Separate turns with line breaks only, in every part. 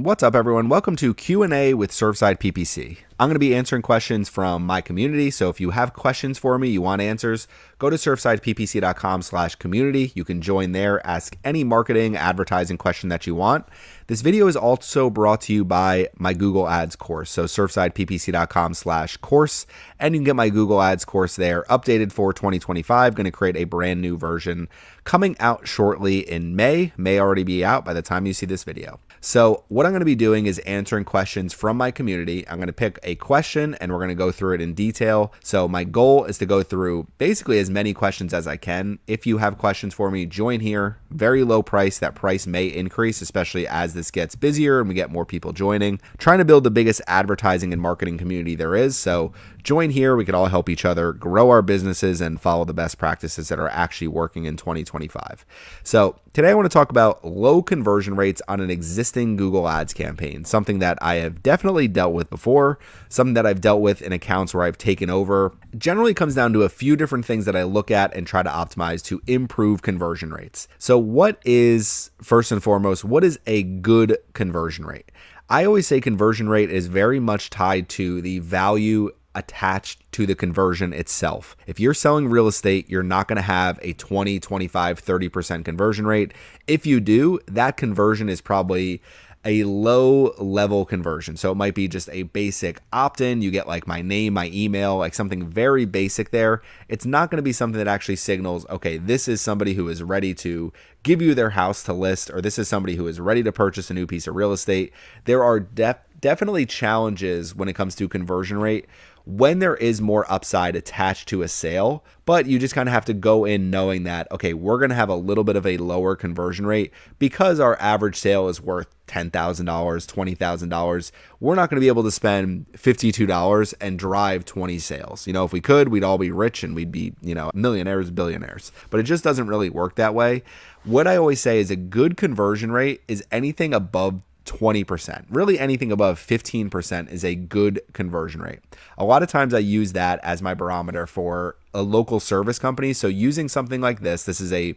What's up, everyone? Welcome to Q&A with Surfside PPC. I'm going to be answering questions from my community, so if you have questions for me, you want answers, go to surfsideppc.com/community. You can join there, ask any marketing, advertising question that you want. This video is also brought to you by my Google Ads course, so surfsideppc.com/course, and you can get my Google Ads course there, updated for 2025. Going to create a brand new version coming out shortly in May. May already be out by the time you see this video. So what I'm going to be doing is answering questions from my community. I'm going to pick a question and we're going to go through it in detail. So my goal is to go through basically as many questions as I can. If you have questions for me, join here. Very low price. That price may increase, especially as this gets busier and we get more people joining. Trying to build the biggest advertising and marketing community there is. So join here. We could all help each other grow our businesses and follow the best practices that are actually working in 2025. So today I want to talk about low conversion rates on an existing Google Ads campaign, something that I have definitely dealt with before, something that I've dealt with in accounts where I've taken over. Generally comes down to a few different things that I look at and try to optimize to improve conversion rates. So what is, first and foremost, what is a good conversion rate? I always say conversion rate is very much tied to the value attached to the conversion itself. If you're selling real estate, you're not going to have a 20, 25, 30% conversion rate. If you do, that conversion is probably a low level conversion. So it might be just a basic opt-in. You get like my name, my email, like something very basic there. It's not going to be something that actually signals, okay, this is somebody who is ready to give you their house to list, or this is somebody who is ready to purchase a new piece of real estate. There are definitely challenges when it comes to conversion rate when there is more upside attached to a sale, but you just kind of have to go in knowing that, okay, we're going to have a little bit of a lower conversion rate because our average sale is worth $10,000, $20,000. We're not going to be able to spend $52 and drive 20 sales. You know, if we could, we'd all be rich and we'd be, millionaires, billionaires, but it just doesn't really work that way. What I always say is a good conversion rate is anything above 20%. Really anything above 15% is a good conversion rate. A lot of times I use that as my barometer for a local service company. So using something like this is a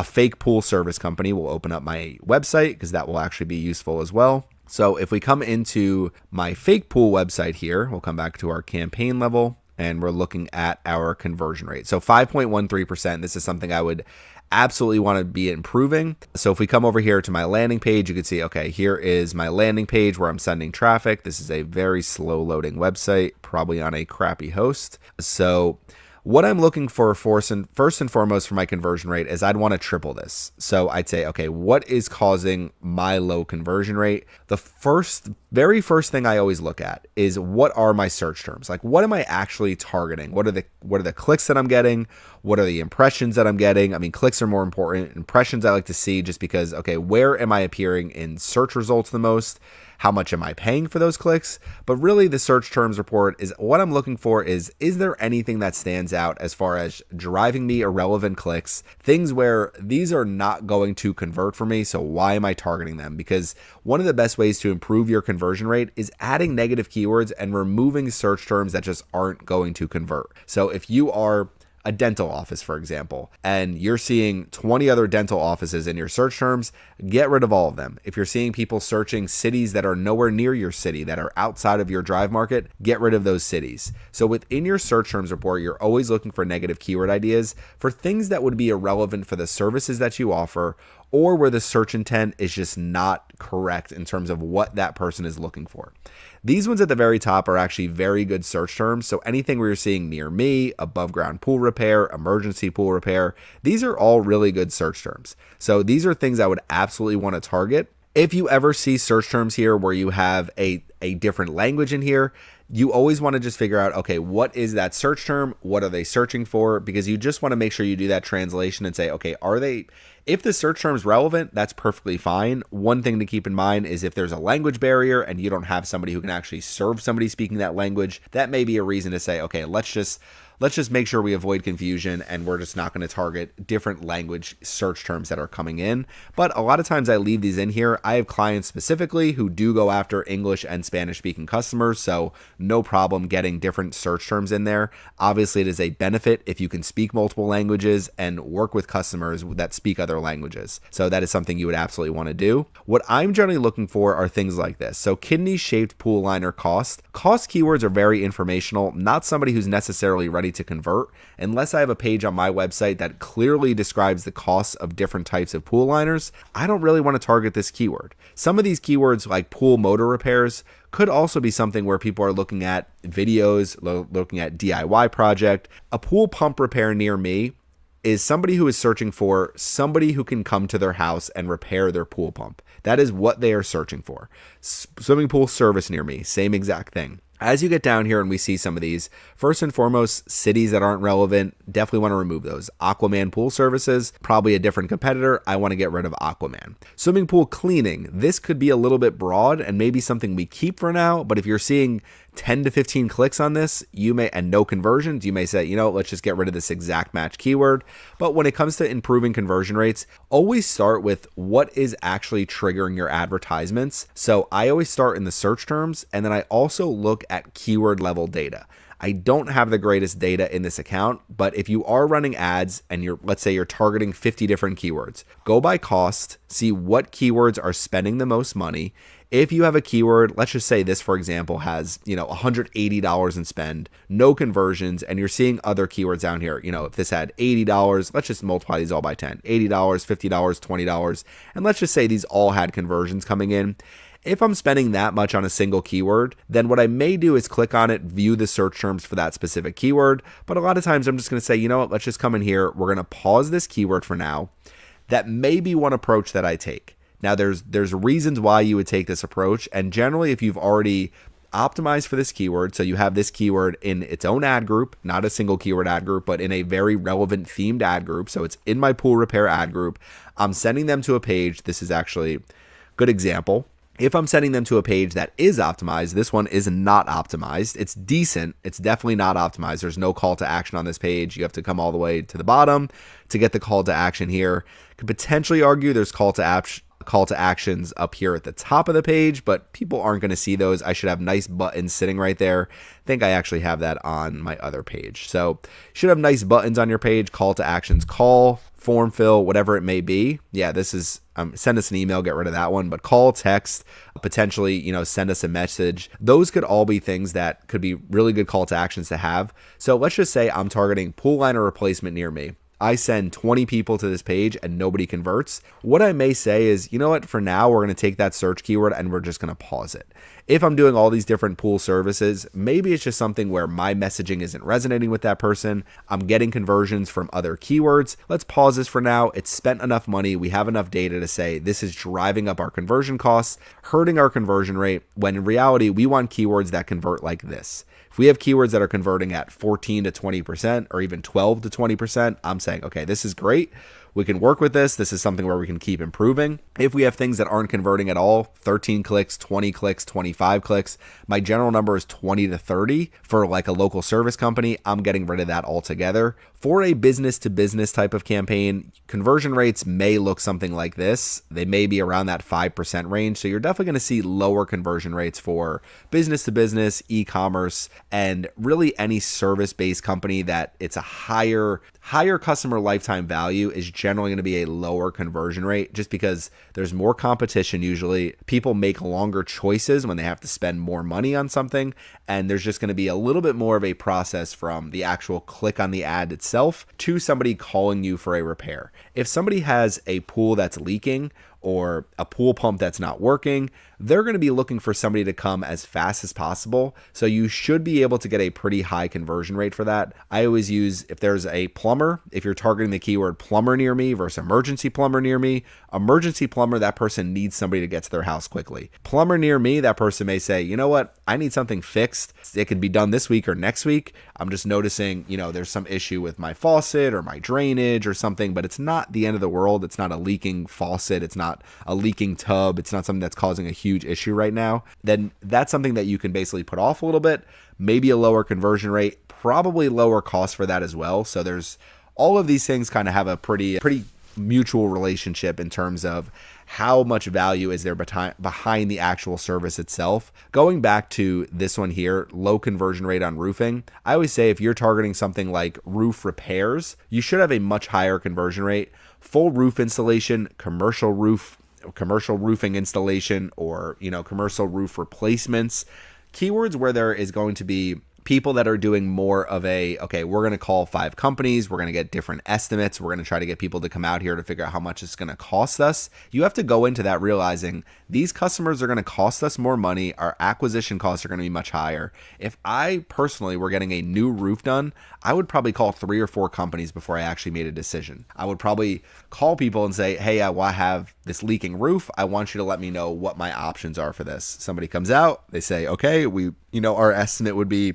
fake pool service company. We'll open up my website because that will actually be useful as well. So if we come into my fake pool website here, we'll come back to our campaign level and we're looking at our conversion rate. So 5.13%, this is something I would absolutely want to be improving. So if we come over here to my landing page, you can see, okay, here is my landing page where I'm sending traffic. This is a very slow loading website, probably on a crappy host. So what I'm looking for first and foremost for my conversion rate is I'd want to triple this. So I'd say, okay, what is causing my low conversion rate? The very first thing I always look at is what are my search terms? Like, what am I actually targeting? What are the clicks that I'm getting? What are the impressions that I'm getting? I mean, clicks are more important. Impressions I like to see just because, okay, where am I appearing in search results the most? How much am I paying for those clicks? But really the search terms report is what I'm looking for is there anything that stands out as far as driving me irrelevant clicks, things where these are not going to convert for me. So why am I targeting them? Because one of the best ways to improve your conversion rate is adding negative keywords and removing search terms that just aren't going to convert. So if you are a dental office, for example, and you're seeing 20 other dental offices in your search terms, get rid of all of them. If you're seeing people searching cities that are nowhere near your city, that are outside of your drive market, get rid of those cities. So within your search terms report, you're always looking for negative keyword ideas for things that would be irrelevant for the services that you offer, or where the search intent is just not correct in terms of what that person is looking for. These ones at the very top are actually very good search terms. So anything where you're seeing near me, above ground pool repair, emergency pool repair, these are all really good search terms. So these are things I would absolutely want to target. If you ever see search terms here where you have a different language in here, you always want to just figure out, okay, what is that search term? What are they searching for? Because you just want to make sure you do that translation and say, okay, if the search term is relevant, that's perfectly fine. One thing to keep in mind is if there's a language barrier and you don't have somebody who can actually serve somebody speaking that language, that may be a reason to say, okay, let's just let's just make sure we avoid confusion and we're just not going to target different language search terms that are coming in. But a lot of times I leave these in here. I have clients specifically who do go after English and Spanish speaking customers, so no problem getting different search terms in there. Obviously, it is a benefit if you can speak multiple languages and work with customers that speak other languages. So that is something you would absolutely want to do. What I'm generally looking for are things like this. So kidney shaped pool liner cost. Cost keywords are very informational, not somebody who's necessarily ready to convert. Unless I have a page on my website that clearly describes the costs of different types of pool liners, I don't really want to target this keyword. Some of these keywords like pool motor repairs could also be something where people are looking at videos, looking at DIY project. A pool pump repair near me is somebody who is searching for somebody who can come to their house and repair their pool pump. That is what they are searching for. Swimming pool service near me, same exact thing. As you get down here and we see some of these, first and foremost, cities that aren't relevant, definitely want to remove those. Aquaman Pool Services, probably a different competitor. I want to get rid of Aquaman. Swimming pool cleaning. This could be a little bit broad and maybe something we keep for now, but if you're seeing 10 to 15 clicks on this, and no conversions, you may say, let's just get rid of this exact match keyword. But when it comes to improving conversion rates, always start with what is actually triggering your advertisements. So I always start in the search terms, and then I also look at keyword level data. I don't have the greatest data in this account, but if you are running ads and let's say you're targeting 50 different keywords, go by cost, see what keywords are spending the most money. If you have a keyword, let's just say this, for example, has, $180 in spend, no conversions, and you're seeing other keywords down here. If this had $80, let's just multiply these all by 10, $80, $50, $20. And let's just say these all had conversions coming in. If I'm spending that much on a single keyword, then what I may do is click on it, view the search terms for that specific keyword. But a lot of times I'm just going to say, let's just come in here. We're going to pause this keyword for now. That may be one approach that I take. Now, there's reasons why you would take this approach. And generally, if you've already optimized for this keyword, so you have this keyword in its own ad group, not a single keyword ad group, but in a very relevant themed ad group. So it's in my pool repair ad group. I'm sending them to a page. This is actually a good example. If I'm sending them to a page that is optimized, this one is not optimized. It's decent. It's definitely not optimized. There's no call to action on this page. You have to come all the way to the bottom to get the call to action here. Could potentially argue there's call to actions up here at the top of the page, but people aren't going to see those. I should have nice buttons sitting right there. I think I actually have that on my other page. So you should have nice buttons on your page, call to actions, call, form fill, whatever it may be. Yeah, this is send us an email, get rid of that one, but call, text, potentially, send us a message. Those could all be things that could be really good call to actions to have. So let's just say I'm targeting pool liner replacement near me. I send 20 people to this page and nobody converts. What I may say is, for now, we're going to take that search keyword and we're just going to pause it. If I'm doing all these different pool services, maybe it's just something where my messaging isn't resonating with that person. I'm getting conversions from other keywords. Let's pause this for now. It's spent enough money. We have enough data to say this is driving up our conversion costs, hurting our conversion rate, when in reality, we want keywords that convert like this. If we have keywords that are converting at 14 to 20% or even 12 to 20%, I'm saying, okay, this is great. We can work with this. This is something where we can keep improving. If we have things that aren't converting at all, 13 clicks, 20 clicks, 25 clicks, my general number is 20 to 30 for like a local service company. I'm getting rid of that altogether. For a business to business type of campaign, conversion rates may look something like this. They may be around that 5% range. So you're definitely going to see lower conversion rates for business to business, e-commerce, and really any service-based company that it's a higher customer lifetime value is generally going to be a lower conversion rate just because there's more competition usually. People make longer choices when they have to spend more money on something, and there's just going to be a little bit more of a process from the actual click on the ad itself to somebody calling you for a repair. If somebody has a pool that's leaking or a pool pump that's not working, they're going to be looking for somebody to come as fast as possible. So you should be able to get a pretty high conversion rate for that. I always use, if there's a plumber, if you're targeting the keyword plumber near me versus emergency plumber near me, emergency plumber, that person needs somebody to get to their house quickly. Plumber near me, that person may say, you know what, I need something fixed. It could be done this week or next week. I'm just noticing, there's some issue with my faucet or my drainage or something, but it's not the end of the world. It's not a leaking faucet. It's not a leaking tub. It's not something that's causing a huge huge issue right now, then that's something that you can basically put off a little bit, maybe a lower conversion rate, probably lower cost for that as well. So there's all of these things kind of have a pretty mutual relationship in terms of how much value is there behind the actual service itself. Going back to this one here, low conversion rate on roofing, I always say if you're targeting something like roof repairs, you should have a much higher conversion rate. Full roof installation, commercial roofing installation, or commercial roof replacements, keywords where there is going to be people that are doing more of okay, we're going to call 5 companies, we're going to get different estimates, we're going to try to get people to come out here to figure out how much it's going to cost us. You have to go into that realizing these customers are going to cost us more money, our acquisition costs are going to be much higher. If I personally were getting a new roof done, I would probably call 3 or 4 companies before I actually made a decision. I would probably call people and say, hey, I have this leaking roof. I want you to let me know what my options are for this. Somebody comes out, they say, okay, our estimate would be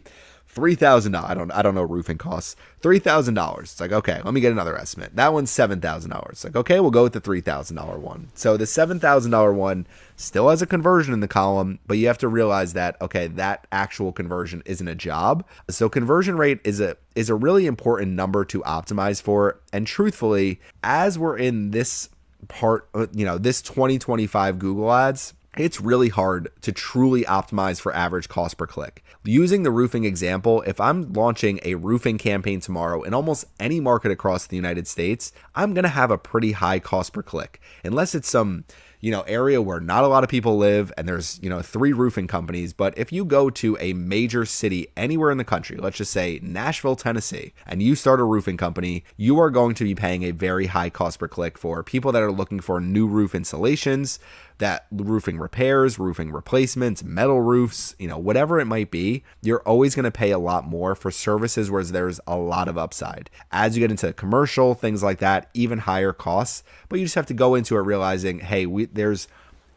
$3,000. I don't know roofing costs. $3,000. It's like, okay, let me get another estimate. That one's $7,000. It's like, okay, we'll go with the $3,000 one. So the $7,000 one still has a conversion in the column, but you have to realize that, okay, that actual conversion isn't a job. So conversion rate is a really important number to optimize for. And truthfully, as we're in this part, this 2025 Google Ads, it's really hard to truly optimize for average cost per click. Using the roofing example, if I'm launching a roofing campaign tomorrow in almost any market across the United States, I'm going to have a pretty high cost per click. Unless it's some area where not a lot of people live and there's 3 roofing companies. But if you go to a major city anywhere in the country, let's just say Nashville, Tennessee, and you start a roofing company, you are going to be paying a very high cost per click for people that are looking for new roof installations, that roofing repairs, roofing replacements, metal roofs, whatever it might be. You're always going to pay a lot more for services where there's a lot of upside. As you get into commercial, things like that, even higher costs, but you just have to go into it realizing, hey, there's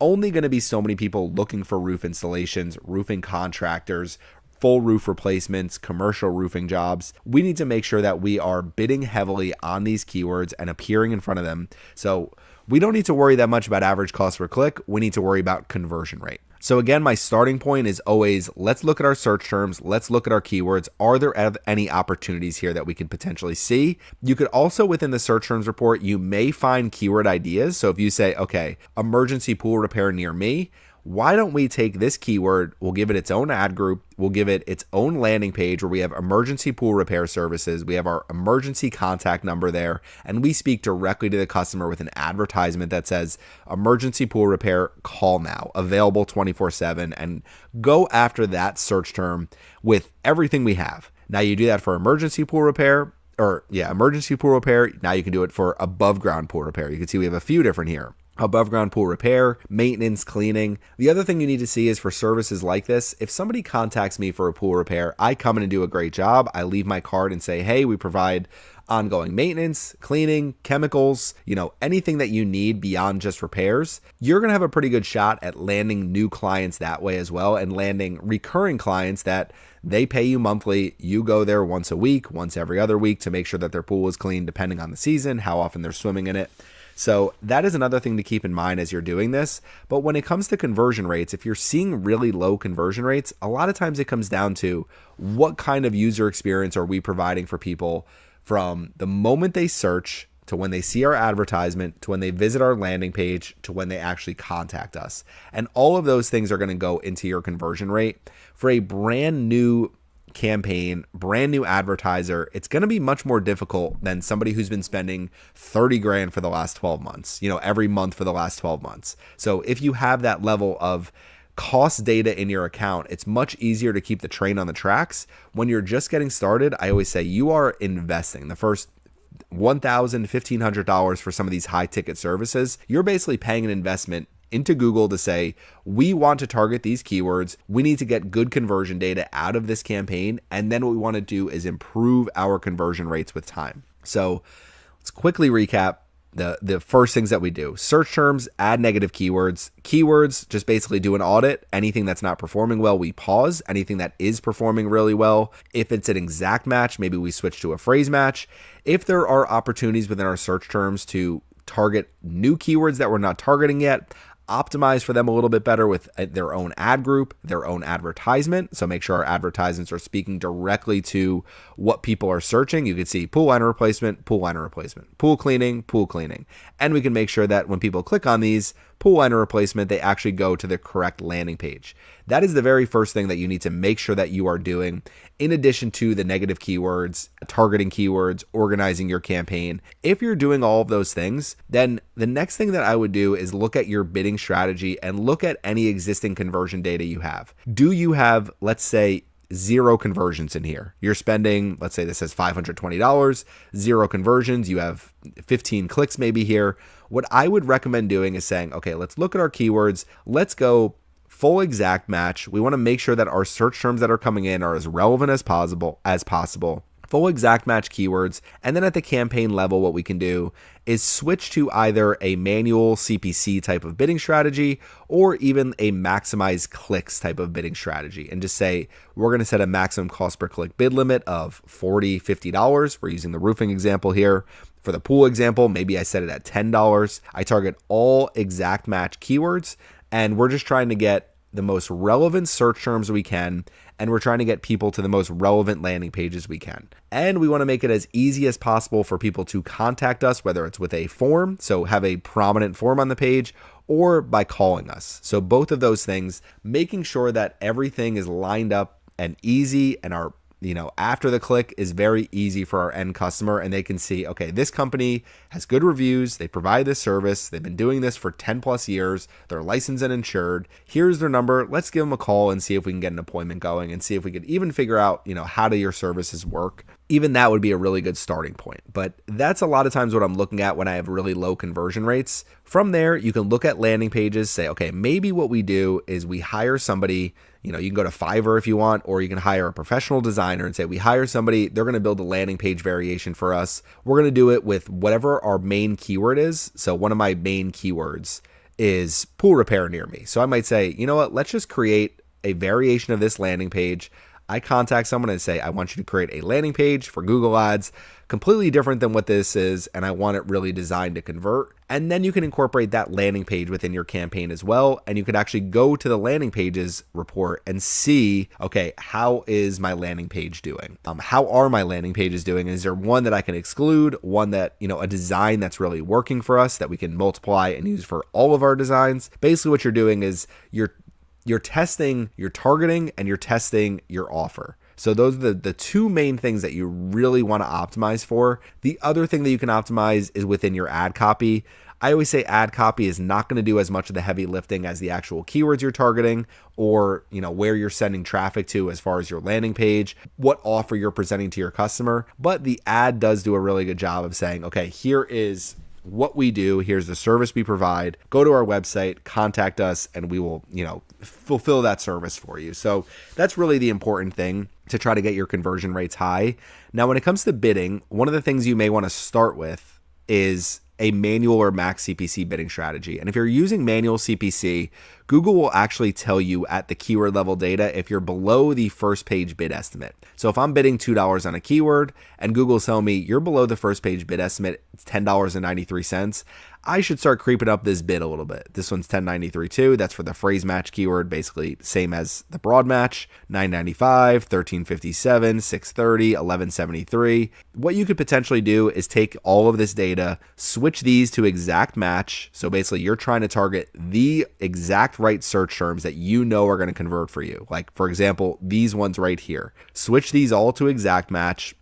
only going to be so many people looking for roof installations, roofing contractors, full roof replacements, commercial roofing jobs. We need to make sure that we are bidding heavily on these keywords and appearing in front of them. So we don't need to worry that much about average cost per click. We need to worry about conversion rate. So again, my starting point is always, let's look at our search terms. Let's look at our keywords. Are there any opportunities here that we could potentially see? You could also, within the search terms report, you may find keyword ideas. So if you say, okay, emergency pool repair near me, why don't we take this keyword, we'll give it its own ad group, we'll give it its own landing page where we have emergency pool repair services, we have our emergency contact number there, and we speak directly to the customer with an advertisement that says, emergency pool repair, call now, available 24/7, and go after that search term with everything we have. Now you do that for emergency pool repair, emergency pool repair. Now you can do it for above ground pool repair. You can see we have a few different here. Above ground pool repair, maintenance, cleaning. The other thing you need to see is for services like this, if somebody contacts me for a pool repair, I come in and do a great job. I leave my card and say, hey, we provide ongoing maintenance, cleaning, chemicals, anything that you need beyond just repairs. You're going to have a pretty good shot at landing new clients that way as well, and landing recurring clients that they pay you monthly. You go there once a week, once every other week to make sure that their pool is clean, depending on the season, how often they're swimming in it. So that is another thing to keep in mind as you're doing this. But when it comes to conversion rates, if you're seeing really low conversion rates, a lot of times it comes down to what kind of user experience are we providing for people from the moment they search to when they see our advertisement, to when they visit our landing page, to when they actually contact us. And all of those things are going to go into your conversion rate. For a brand new campaign, brand new advertiser, it's going to be much more difficult than somebody who's been spending 30 grand for the last 12 months, every month for the last 12 months. So if you have that level of cost data in your account, it's much easier to keep the train on the tracks. When you're just getting started, I always say you are investing the first $1,000, $1,500 for some of these high ticket services. You're basically paying an investment into Google to say, we want to target these keywords. We need to get good conversion data out of this campaign. And then what we want to do is improve our conversion rates with time. So let's quickly recap the first things that we do. Search terms, add negative keywords. Keywords, just basically do an audit. Anything that's not performing well, we pause. Anything that is performing really well, if it's an exact match, maybe we switch to a phrase match. If there are opportunities within our search terms to target new keywords that we're not targeting yet, optimize for them a little bit better with their own ad group, their own advertisement. So make sure our advertisements are speaking directly to what people are searching. You can see pool liner replacement, pool liner replacement, pool cleaning, pool cleaning. And we can make sure that when people click on these, pool liner replacement, they actually go to the correct landing page. That is the very first thing that you need to make sure that you are doing, in addition to the negative keywords, targeting keywords, organizing your campaign. If you're doing all of those things, then the next thing that I would do is look at your bidding strategy and look at any existing conversion data you have. Do you have, let's say, 0 conversions in here? You're spending, let's say this says $520, 0 conversions. You have 15 clicks maybe here. What I would recommend doing is saying, okay, let's look at our keywords. Let's go full exact match. We want to make sure that our search terms that are coming in are as relevant as possible. Full exact match keywords. And then at the campaign level, what we can do is switch to either a manual CPC type of bidding strategy or even a maximize clicks type of bidding strategy, and just say we're going to set a maximum cost per click bid limit of $40, $50. We're using the roofing example here. For the pool example, maybe I set it at $10. I target all exact match keywords, and we're just trying to get the most relevant search terms we can, and we're trying to get people to the most relevant landing pages we can. And we want to make it as easy as possible for people to contact us, whether it's with a form, so have a prominent form on the page, or by calling us. So both of those things, making sure that everything is lined up and easy, and our after the click is very easy for our end customer, and they can see, okay, this company has good reviews, they provide this service, they've been doing this for 10 plus years, they're licensed and insured, here's their number, let's give them a call and see if we can get an appointment going, and see if we could even figure out, how do your services work. Even that would be a really good starting point. But that's a lot of times what I'm looking at when I have really low conversion rates. From there, you can look at landing pages, say, okay, maybe what we do is we hire somebody. You can go to Fiverr if you want, or you can hire a professional designer and say, we hire somebody, they're going to build a landing page variation for us. We're going to do it with whatever our main keyword is. So one of my main keywords is pool repair near me. So I might say, you know what, let's just create a variation of this landing page. I contact someone and say, I want you to create a landing page for Google Ads, completely different than what this is, and I want it really designed to convert. And then you can incorporate that landing page within your campaign as well. And you can actually go to the landing pages report and see, okay, how is my landing page doing? How are my landing pages doing? Is there one that I can exclude? One that, a design that's really working for us that we can multiply and use for all of our designs? Basically what you're doing is you're testing your targeting and you're testing your offer. So those are the two main things that you really want to optimize for. The other thing that you can optimize is within your ad copy. I always say ad copy is not going to do as much of the heavy lifting as the actual keywords you're targeting, or where you're sending traffic to as far as your landing page, what offer you're presenting to your customer. But the ad does do a really good job of saying, okay, here is what we do, here's the service we provide, go to our website, contact us, and we will, fulfill that service for you. So that's really the important thing to try to get your conversion rates high. Now, when it comes to bidding, one of the things you may want to start with is a manual or max CPC bidding strategy. And if you're using manual CPC, Google will actually tell you at the keyword level data if you're below the first page bid estimate. So if I'm bidding $2 on a keyword and Google's telling me you're below the first page bid estimate, it's $10.93, I should start creeping up this bid a little bit. This one's $10.93 too. That's for the phrase match keyword, basically same as the broad match. $9.95, $13.57, $6.30, $11.73. What you could potentially do is take all of this data, switch these to exact match. So basically you're trying to target the exact right search terms that are going to convert for you. Like for example, these ones right here. Switch these all to exact match,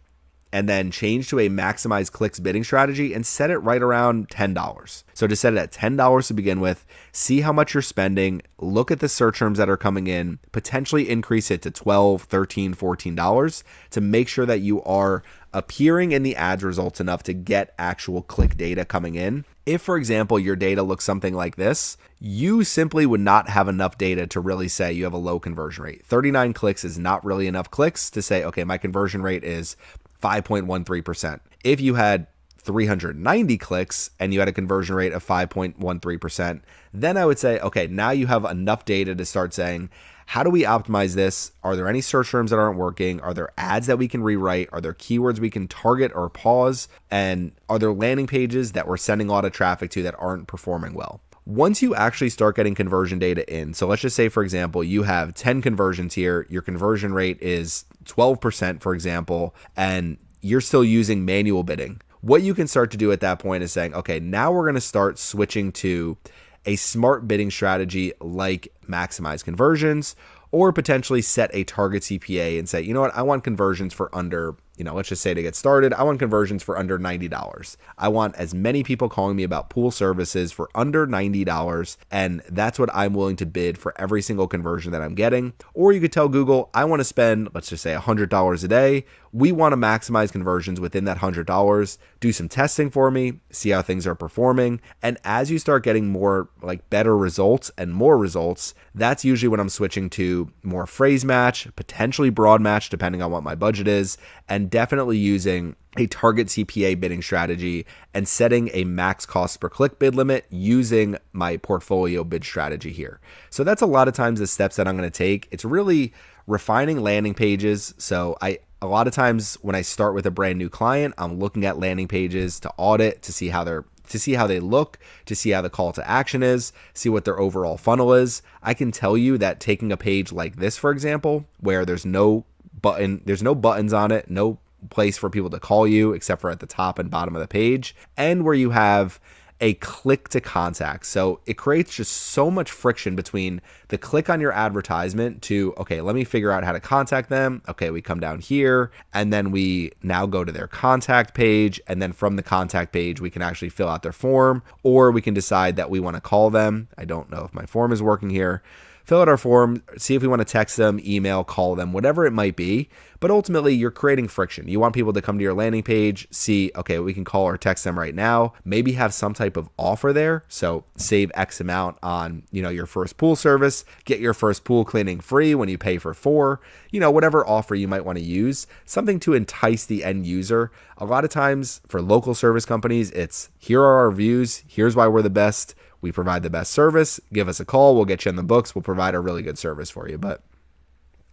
and then change to a maximize clicks bidding strategy and set it right around $10. So just set it at $10 to begin with, see how much you're spending, look at the search terms that are coming in, potentially increase it to $12, $13, $14 to make sure that you are appearing in the ads results enough to get actual click data coming in. If, for example, your data looks something like this, you simply would not have enough data to really say you have a low conversion rate. 39 clicks is not really enough clicks to say, okay, my conversion rate is 5.13%. If you had 390 clicks and you had a conversion rate of 5.13%, then I would say, okay, now you have enough data to start saying, how do we optimize this? Are there any search terms that aren't working? Are there ads that we can rewrite? Are there keywords we can target or pause? And are there landing pages that we're sending a lot of traffic to that aren't performing well? Once you actually start getting conversion data in, so let's just say, for example, you have 10 conversions here, your conversion rate is 12%, for example, and you're still using manual bidding. What you can start to do at that point is saying, okay, now we're going to start switching to a smart bidding strategy like maximize conversions, or potentially set a target CPA and say, you know what, I want conversions for under, let's just say to get started, I want conversions for under $90. I want as many people calling me about pool services for under $90, and that's what I'm willing to bid for every single conversion that I'm getting. Or you could tell Google, I want to spend, let's just say $100 a day. We want to maximize conversions within that $100. Do some testing for me, see how things are performing. And as you start getting more better results and more results, that's usually when I'm switching to more phrase match, potentially broad match, depending on what my budget is, and definitely using a target CPA bidding strategy and setting a max cost per click bid limit using my portfolio bid strategy here. So that's a lot of times the steps that I'm going to take. It's really refining landing pages. So a lot of times when I start with a brand new client, I'm looking at landing pages to audit, to see how they look, to see how the call to action is, see what their overall funnel is. I can tell you that taking a page like this, for example, where there's no buttons on it, no place for people to call you except for at the top and bottom of the page, and where you have a click to contact. So it creates just so much friction between the click on your advertisement to, okay, let me figure out how to contact them. Okay, we come down here and then we now go to their contact page. And then from the contact page, we can actually fill out their form, or we can decide that we want to call them. I don't know if my form is working here. Fill out our form, see if we want to text them, email, call them, whatever it might be. But ultimately, you're creating friction. You want people to come to your landing page, see, okay, we can call or text them right now, maybe have some type of offer there. So save X amount on, your first pool service, get your first pool cleaning free when you pay for 4, whatever offer you might want to use, something to entice the end user. A lot of times for local service companies, it's here are our reviews, here's why we're the best. We provide the best service. Give us a call. We'll get you in the books. We'll provide a really good service for you. But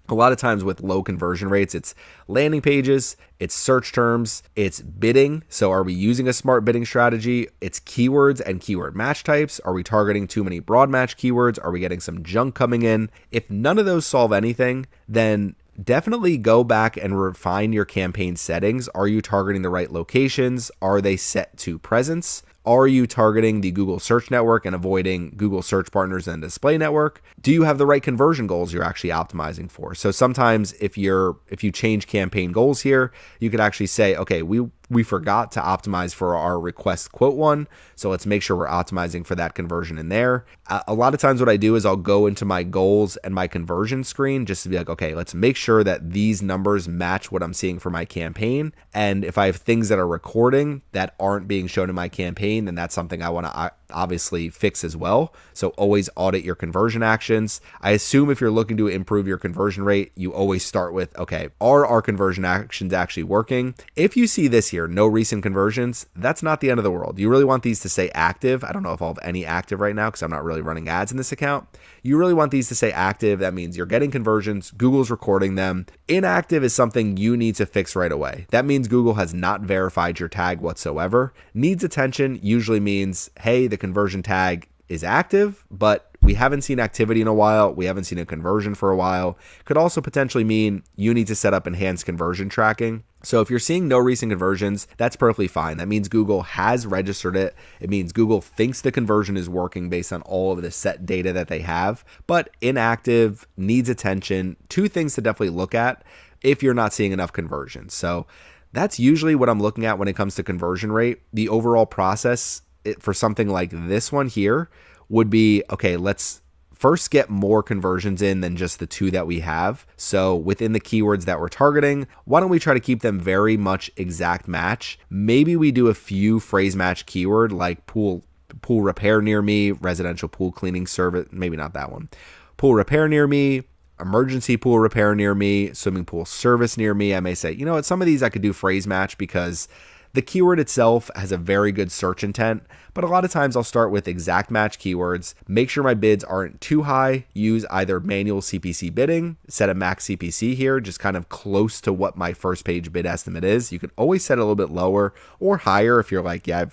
a lot of times with low conversion rates, it's landing pages, it's search terms, it's bidding. So are we using a smart bidding strategy? It's keywords and keyword match types. Are we targeting too many broad match keywords? Are we getting some junk coming in? If none of those solve anything, then definitely go back and refine your campaign settings. Are you targeting the right locations? Are they set to presence? Are you targeting the Google Search Network and avoiding Google Search Partners and Display Network? Do you have the right conversion goals you're actually optimizing for? So sometimes if you change campaign goals here, you could actually say, okay, we forgot to optimize for our request quote one. So let's make sure we're optimizing for that conversion in there. A lot of times what I do is I'll go into my goals and my conversion screen just to be like, okay, let's make sure that these numbers match what I'm seeing for my campaign. And if I have things that are recording that aren't being shown in my campaign, then that's something I want to obviously fix as well. So always audit your conversion actions. I assume if you're looking to improve your conversion rate, you always start with, okay, are our conversion actions actually working? If you see this here, no recent conversions, that's not the end of the world. You really want these to stay active. I don't know if I'll have any active right now because I'm not really running ads in this account. You really want these to stay active. That means you're getting conversions, Google's recording them. Inactive is something you need to fix right away. That means Google has not verified your tag whatsoever. Needs attention usually means, hey, the conversion tag is active, but we haven't seen activity in a while. We haven't seen a conversion for a while. Could also potentially mean you need to set up enhanced conversion tracking. So if you're seeing no recent conversions, that's perfectly fine. That means Google has registered it. It means Google thinks the conversion is working based on all of the set data that they have, but inactive, needs attention. 2 things to definitely look at if you're not seeing enough conversions. So that's usually what I'm looking at when it comes to conversion rate. The overall process for something like this one here would be, okay, let's first get more conversions in than just the 2 that we have. So within the keywords that we're targeting, why don't we try to keep them very much exact match? Maybe we do a few phrase match keyword like pool repair near me, residential pool cleaning service, maybe not that one. Pool repair near me, emergency pool repair near me, swimming pool service near me. I may say, you know what, some of these I could do phrase match because the keyword itself has a very good search intent, but a lot of times I'll start with exact match keywords, make sure my bids aren't too high, use either manual CPC bidding, set a max CPC here, just kind of close to what my first page bid estimate is. You could always set it a little bit lower or higher if you're like, yeah,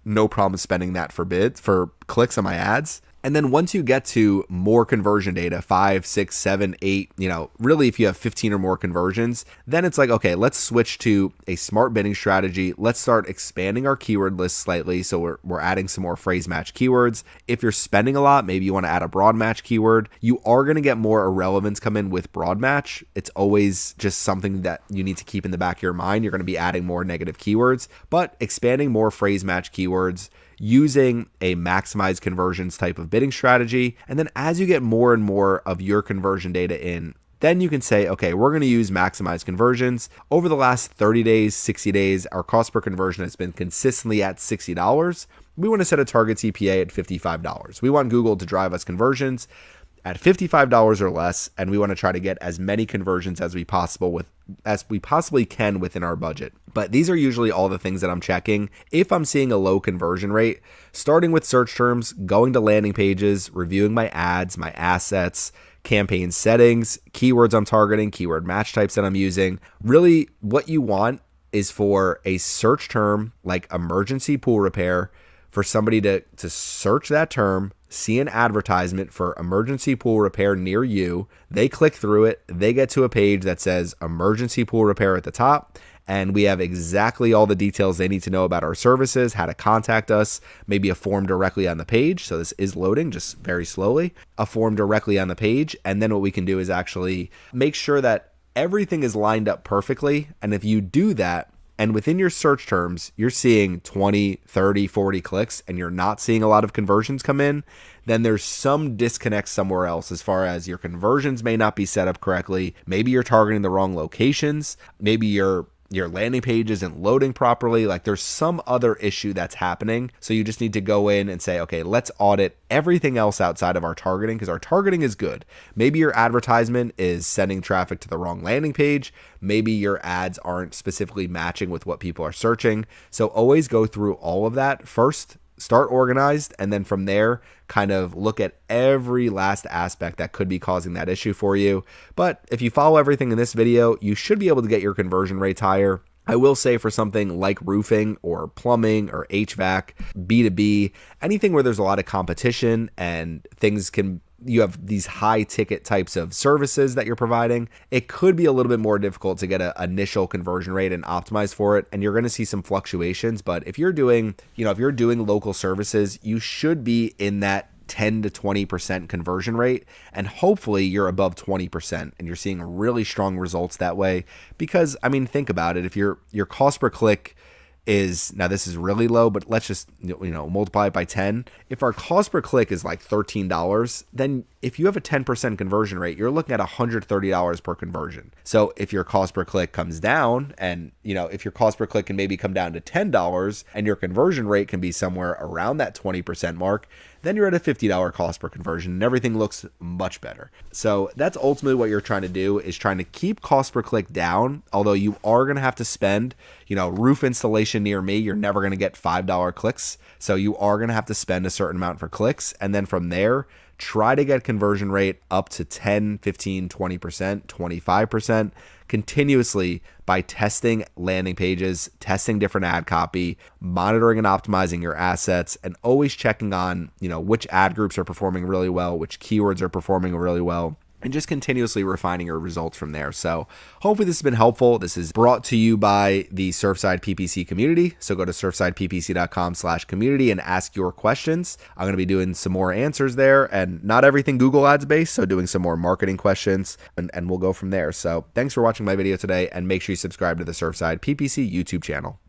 no problem spending that for clicks on my ads. And then once you get to more conversion data, 5, 6, 7, 8, really if you have 15 or more conversions, then it's like, okay, let's switch to a smart bidding strategy. Let's start expanding our keyword list slightly. So we're adding some more phrase match keywords. If you're spending a lot, maybe you want to add a broad match keyword. You are going to get more irrelevance come in with broad match. It's always just something that you need to keep in the back of your mind. You're going to be adding more negative keywords, but expanding more phrase match keywords, using a maximize conversions type of bidding strategy. And then as you get more and more of your conversion data in, then you can say, okay, we're going to use maximize conversions. Over the last 30 days, 60 days, our cost per conversion has been consistently at $60. We want to set a target CPA at $55. We want Google to drive us conversions at $55 or less, and we want to try to get as many conversions as we possibly can within our budget. But these are usually all the things that I'm checking. If I'm seeing a low conversion rate, starting with search terms, going to landing pages, reviewing my ads, my assets, campaign settings, keywords I'm targeting, keyword match types that I'm using. Really, what you want is for a search term like emergency pool repair, for somebody to search that term, see an advertisement for emergency pool repair near you. They click through it. They get to a page that says emergency pool repair at the top. And we have exactly all the details they need to know about our services, how to contact us, maybe a form directly on the page. So this is loading just very slowly, a form directly on the page. And then what we can do is actually make sure that everything is lined up perfectly. And if you do that, and within your search terms, you're seeing 20, 30, 40 clicks, and you're not seeing a lot of conversions come in, then there's some disconnect somewhere else as far as your conversions may not be set up correctly. Maybe you're targeting the wrong locations. Maybe your landing page isn't loading properly. Like there's some other issue that's happening. So you just need to go in and say, okay, let's audit everything else outside of our targeting, because our targeting is good. Maybe your advertisement is sending traffic to the wrong landing page. Maybe your ads aren't specifically matching with what people are searching. So always go through all of that first. Start organized, and then from there, kind of look at every last aspect that could be causing that issue for you. But if you follow everything in this video, you should be able to get your conversion rates higher. I will say for something like roofing or plumbing or HVAC, B2B, anything where there's a lot of competition and you have these high ticket types of services that you're providing, it could be a little bit more difficult to get an initial conversion rate and optimize for it. And you're going to see some fluctuations. But if you're doing local services, you should be in that 10 to 20% conversion rate. And hopefully you're above 20% and you're seeing really strong results that way. Because think about it. If your cost per click is, now this is really low, but let's just multiply it by 10. If our cost per click is like $13, then if you have a 10% conversion rate, you're looking at $130 per conversion. So if your cost per click comes down, and if your cost per click can maybe come down to $10 and your conversion rate can be somewhere around that 20% mark, then you're at a $50 cost per conversion and everything looks much better. So that's ultimately what you're trying to do, is trying to keep cost per click down. Although you are going to have to spend, roof installation near me, you're never going to get $5 clicks. So you are going to have to spend a certain amount for clicks. And then from there, try to get conversion rate up to 10, 15, 20%, 25% continuously by testing landing pages, testing different ad copy, monitoring and optimizing your assets, and always checking on, which ad groups are performing really well, which keywords are performing really well, and just continuously refining your results from there. So hopefully this has been helpful. This is brought to you by the Surfside PPC community. So go to surfsideppc.com/community and ask your questions. I'm going to be doing some more answers there, and not everything Google Ads based. So doing some more marketing questions, and we'll go from there. So thanks for watching my video today, and make sure you subscribe to the Surfside PPC YouTube channel.